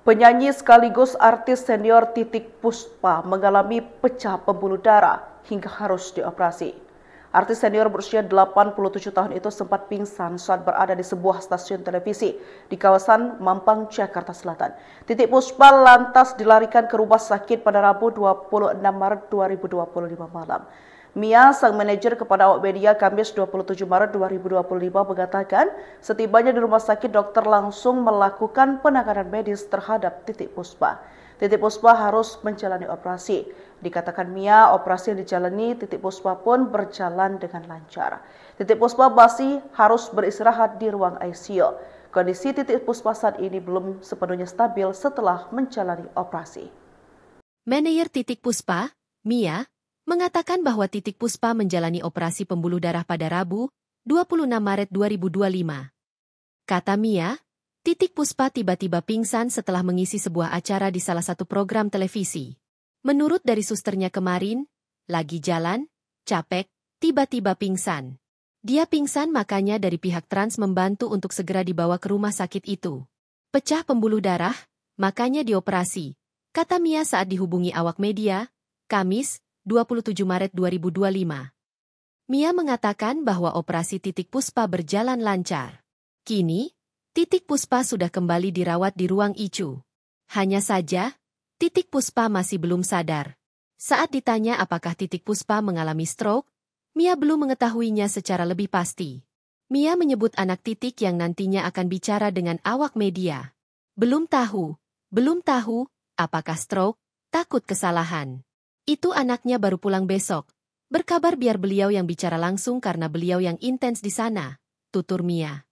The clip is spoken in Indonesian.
Penyanyi sekaligus artis senior Titiek Puspa mengalami pecah pembuluh darah hingga harus dioperasi. Artis senior berusia 87 tahun itu sempat pingsan saat berada di sebuah stasiun televisi di kawasan Mampang, Jakarta Selatan. Titiek Puspa lantas dilarikan ke rumah sakit pada Rabu 26 Maret 2025 malam. Mia, sang manajer kepada awak media Kamis 27 Maret 2025 mengatakan setibanya di rumah sakit dokter langsung melakukan penanganan medis terhadap Titiek Puspa. Titiek Puspa harus menjalani operasi. Dikatakan Mia, operasi yang dijalani Titiek Puspa pun berjalan dengan lancar. Titiek Puspa masih harus beristirahat di ruang ICU. Kondisi Titiek Puspa saat ini belum sepenuhnya stabil setelah menjalani operasi. Manajer Titiek Puspa, Mia, mengatakan bahwa Titiek Puspa menjalani operasi pembuluh darah pada Rabu, 26 Maret 2025. Kata Mia, Titiek Puspa tiba-tiba pingsan setelah mengisi sebuah acara di salah satu program televisi. Menurut dari susternya kemarin, lagi jalan, capek, tiba-tiba pingsan. Dia pingsan makanya dari pihak Trans membantu untuk segera dibawa ke rumah sakit itu. Pecah pembuluh darah, makanya dioperasi, kata Mia saat dihubungi awak media, Kamis, 27 Maret 2025. Mia mengatakan bahwa operasi Titiek Puspa berjalan lancar. Kini, Titiek Puspa sudah kembali dirawat di ruang ICU. Hanya saja, Titiek Puspa masih belum sadar. Saat ditanya apakah Titiek Puspa mengalami stroke, Mia belum mengetahuinya secara lebih pasti. Mia menyebut anak Titiek yang nantinya akan bicara dengan awak media. Belum tahu, apakah stroke, takut kesalahan. Itu anaknya baru pulang besok. Berkabar biar beliau yang bicara langsung karena beliau yang intens di sana, tutur Mia.